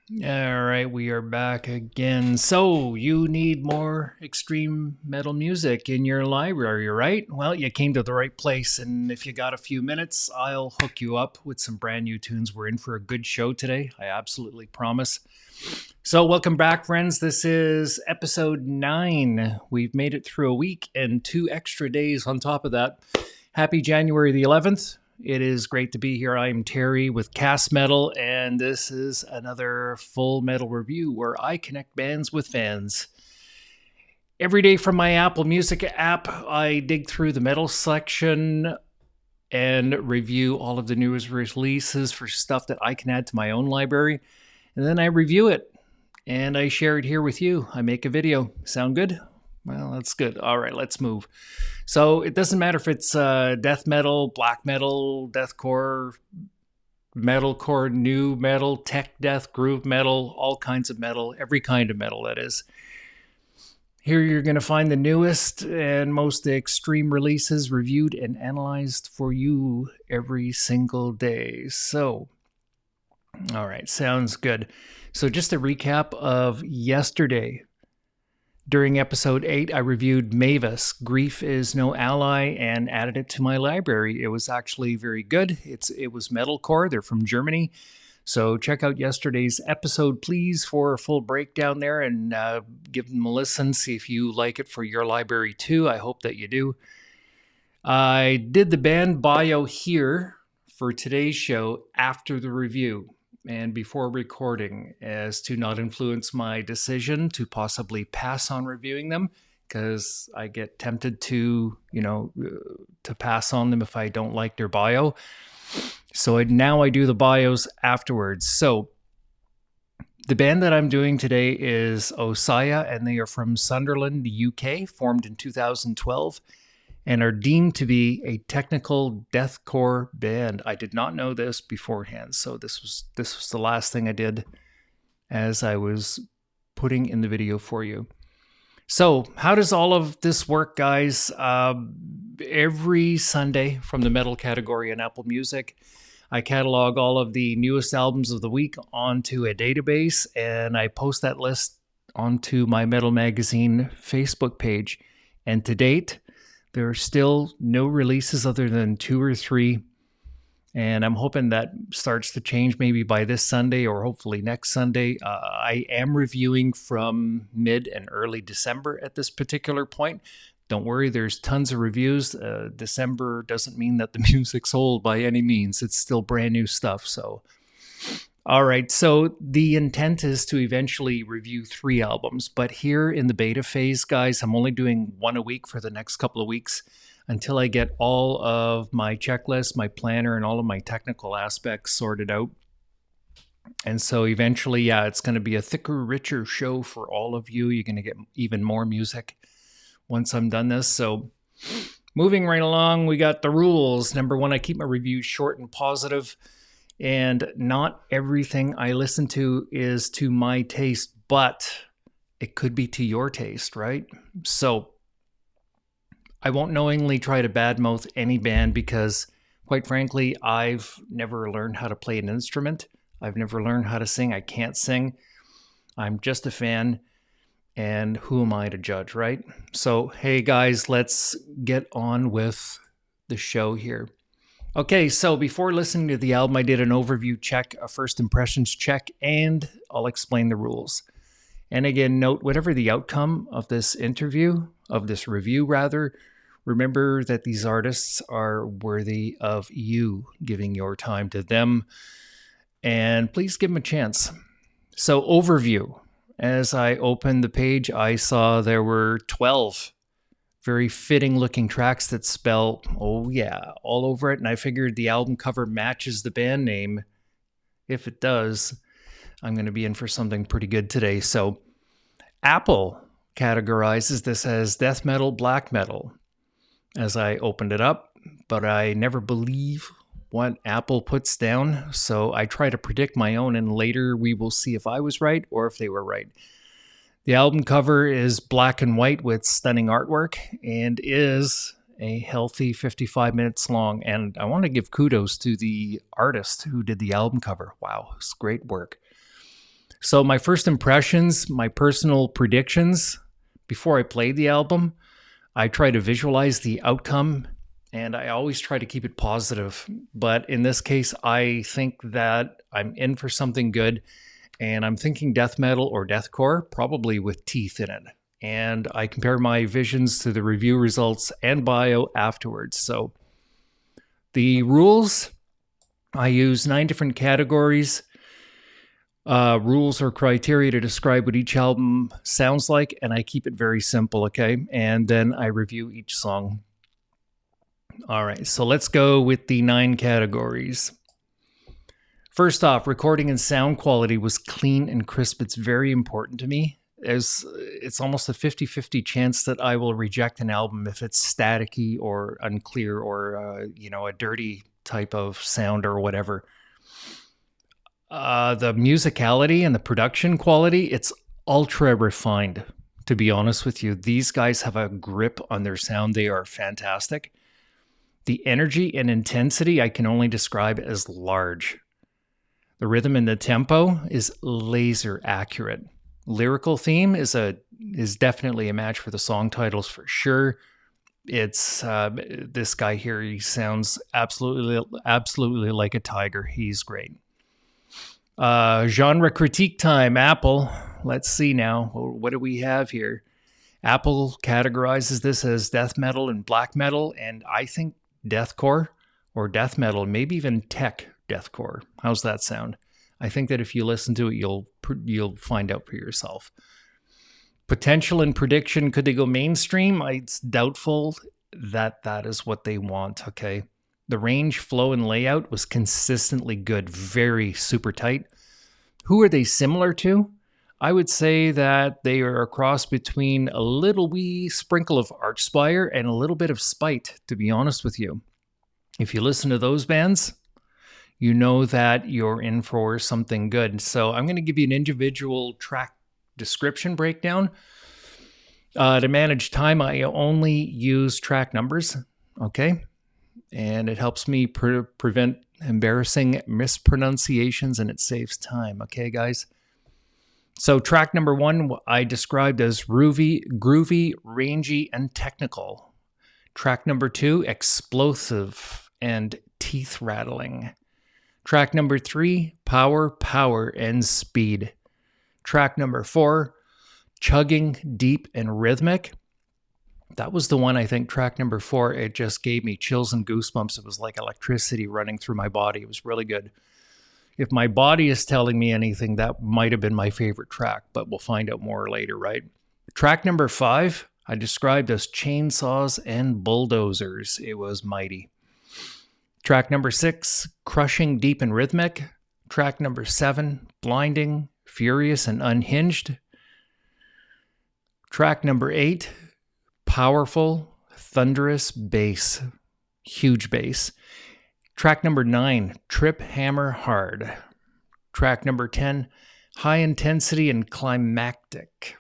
All right, we are back again. So, you need more extreme metal music in your library, right? Well, you came to the right place, and if you got a few minutes, I'll hook you up with some brand new tunes. We're in for a good show today, I absolutely promise. So, welcome back, friends. This is episode 9. We've made it through a week and 2 extra days on top of that. Happy January the 11th. It is great to be here. I'm Terry with Cast Metal, and this is another full metal review where I connect bands with fans. Every day from my Apple Music app, I dig through the metal section and review all of the newest releases for stuff that I can add to my own library. And then I review it and I share it here with you. I make a video. Sound good? Well, that's good. All right, let's move. So it doesn't matter if it's death metal, black metal, deathcore, metalcore, new metal, tech death, groove metal, all kinds of metal, every kind of metal, that is. Here you're going to find the newest and most extreme releases reviewed and analyzed for you every single day. So, all right, sounds good. So just a recap of yesterday. During episode 8, I reviewed Mavis, Grief is No Ally, and added it to my library. It was actually very good. It was metalcore. They're from Germany. So check out yesterday's episode, please, for a full breakdown there, and give them a listen. See if you like it for your library too. I hope that you do. I did the band bio here for today's show after the review and before recording, as to not influence my decision to possibly pass on reviewing them, because I get tempted to, to pass on them if I don't like their bio. So now I do the bios afterwards. So the band that I'm doing today is Osiah, and they are from Sunderland, UK, formed in 2012. And are deemed to be a technical deathcore band. I did not know this beforehand, so this was the last thing I did as I was putting in the video for you. So how does all of this work, guys? Every Sunday from the metal category in Apple Music, I catalog all of the newest albums of the week onto a database, and I post that list onto my Metal Magazine Facebook page. And to date, there are still no releases other than 2 or 3. And I'm hoping that starts to change maybe by this Sunday or hopefully next Sunday. I am reviewing from mid and early December at this particular point. Don't worry, there's tons of reviews. December doesn't mean that the music's old by any means. It's still brand new stuff. So, all right. So the intent is to eventually review 3 albums. But here in the beta phase, guys, I'm only doing 1 a week for the next couple of weeks until I get all of my checklist, my planner, and all of my technical aspects sorted out. And so eventually, it's going to be a thicker, richer show for all of you. You're going to get even more music once I'm done this. So moving right along, we got the rules. Number 1, I keep my reviews short and positive. And not everything I listen to is to my taste, but it could be to your taste, right? So I won't knowingly try to badmouth any band because, quite frankly, I've never learned how to play an instrument. I've never learned how to sing. I can't sing. I'm just a fan. And who am I to judge, right? So, hey guys, let's get on with the show here. Okay, so before listening to the album, I did an overview check, a first impressions check, and I'll explain the rules. And again, note, whatever the outcome of this review, remember that these artists are worthy of you giving your time to them, and please give them a chance. So, overview. As I opened the page, I saw there were 12 very fitting looking tracks that spell, oh yeah, all over it. And I figured the album cover matches the band name. If it does, I'm going to be in for something pretty good today. So Apple categorizes this as death metal, black metal as I opened it up, but I never believe what Apple puts down. So I try to predict my own, and later we will see if I was right or if they were right. The album cover is black and white with stunning artwork and is a healthy 55 minutes long. And I want to give kudos to the artist who did the album cover. Wow, it's great work. So my first impressions, my personal predictions before I played the album, I try to visualize the outcome and I always try to keep it positive. But in this case, I think that I'm in for something good and I'm thinking death metal or deathcore, probably with teeth in it. And I compare my visions to the review results and bio afterwards. So the rules, I use 9 different categories, rules or criteria to describe what each album sounds like, and I keep it very simple, okay? And then I review each song. All right, so let's go with the 9 categories. First off, recording and sound quality was clean and crisp. It's very important to me. It's almost a 50-50 chance that I will reject an album if it's staticky or unclear or a dirty type of sound or whatever. The musicality and the production quality, it's ultra refined, to be honest with you. These guys have a grip on their sound. They are fantastic. The energy and intensity I can only describe as large. The rhythm and the tempo is laser accurate. Lyrical theme is definitely a match for the song titles for sure. It's this guy here. He sounds absolutely like a tiger. He's great. Genre critique time. Apple. Let's see now. What do we have here? Apple categorizes this as death metal and black metal, and I think deathcore or death metal, maybe even tech deathcore. How's that sound? I think that if you listen to it, you'll find out for yourself. Potential and prediction, could they go mainstream? It's doubtful that is what they want, okay? The range, flow, and layout was consistently good, very super tight. Who are they similar to? I would say that they are a cross between a little wee sprinkle of Archspire and a little bit of Spite, to be honest with you. If you listen to those bands, you know that you're in for something good. So I'm going to give you an individual track description breakdown. To manage time, I only use track numbers, okay? And it helps me prevent embarrassing mispronunciations, and it saves time, okay, guys? So track number 1, I described as groovy, rangy, and technical. Track number 2, explosive and teeth rattling. Track number 3, power, and speed. Track number 4, chugging, deep, and rhythmic. That was the one, I think, track number 4. It just gave me chills and goosebumps. It was like electricity running through my body. It was really good. If my body is telling me anything, that might have been my favorite track, but we'll find out more later, right? Track number 5, I described as chainsaws and bulldozers. It was mighty. Track number 6, crushing, deep, and rhythmic. Track number 7, blinding, furious, and unhinged. Track number 8, powerful, thunderous bass, huge bass. Track number 9, trip, hammer, hard. Track number 10, high intensity and climactic.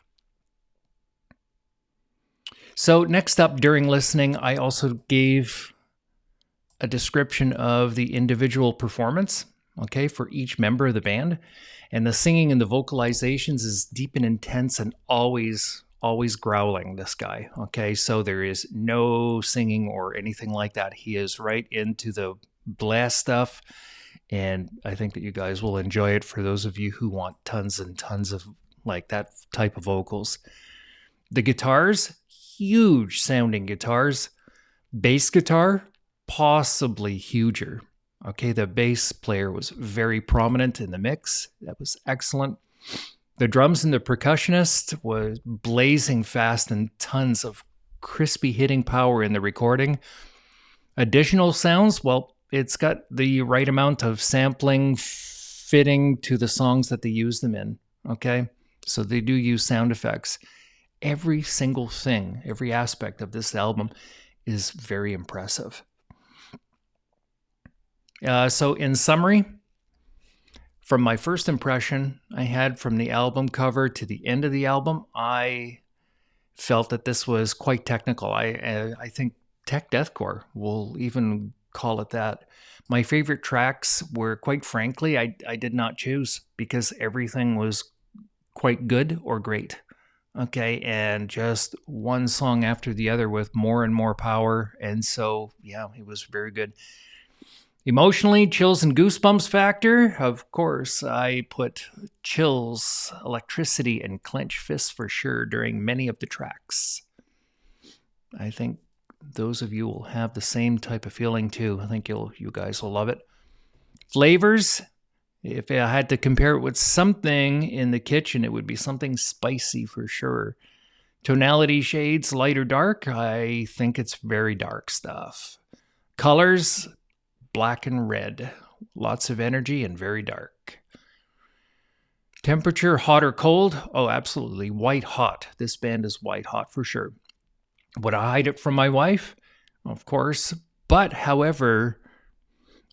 So next up, during listening, I also gave a description of the individual performance, okay, for each member of the band. And the singing and the vocalizations is deep and intense and always growling, this guy, okay? So there is no singing or anything like that. He is right into the blast stuff, and I think that you guys will enjoy it for those of you who want tons and tons of like that type of vocals. The guitars, huge sounding guitars. Bass guitar, possibly huger. Okay, the bass player was very prominent in the mix. That was excellent. The drums and the percussionist was blazing fast and tons of crispy hitting power in the recording. Additional sounds, well, it's got the right amount of sampling fitting to the songs that they use them in, okay? So they do use sound effects. Every single thing, every aspect of this album is very impressive. So in summary, from my first impression I had from the album cover to the end of the album, I felt that this was quite technical. I think Tech Deathcore, we'll even call it that. My favorite tracks were, quite frankly, I did not choose because everything was quite good or great. Okay, and just one song after the other with more and more power. And so, yeah, it was very good. Emotionally, chills and goosebumps factor. Of course, I put chills, electricity, and clench fists for sure during many of the tracks. I think those of you will have the same type of feeling too. I think you guys will love it. Flavors, if I had to compare it with something in the kitchen, it would be something spicy for sure. Tonality shades, light or dark, I think it's very dark stuff. Colors, black and red. Lots of energy and very dark. Temperature, hot or cold? Oh, absolutely. White hot. This band is white hot for sure. Would I hide it from my wife? Of course. But, however,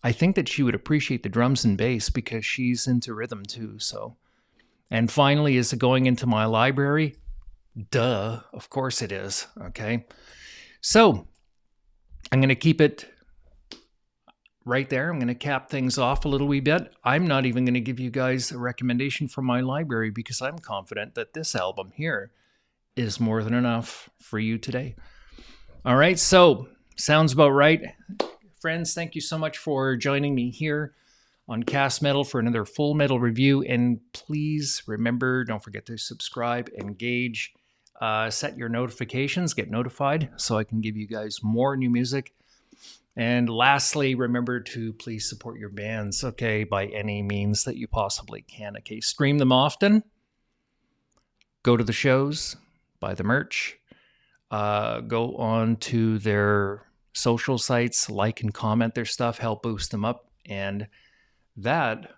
I think that she would appreciate the drums and bass because she's into rhythm too. So, and finally, is it going into my library? Duh. Of course it is. Okay. So, I'm going to keep it right there. I'm going to cap things off a little wee bit. I'm not even going to give you guys a recommendation from my library because I'm confident that this album here is more than enough for you today. All right, so sounds about right. Friends, thank you so much for joining me here on Cast Metal for another Full Metal review. And please remember, don't forget to subscribe, engage, set your notifications, get notified so I can give you guys more new music. And lastly, remember to please support your bands, okay, by any means that you possibly can. Okay, stream them often. Go to the shows, buy the merch, go on to their social sites, like and comment their stuff, help boost them up. And that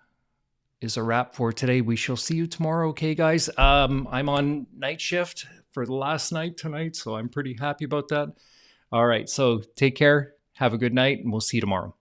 is a wrap for today. We shall see you tomorrow, okay, guys? I'm on night shift for the last night tonight, so I'm pretty happy about that. All right, so take care. Have a good night, and we'll see you tomorrow.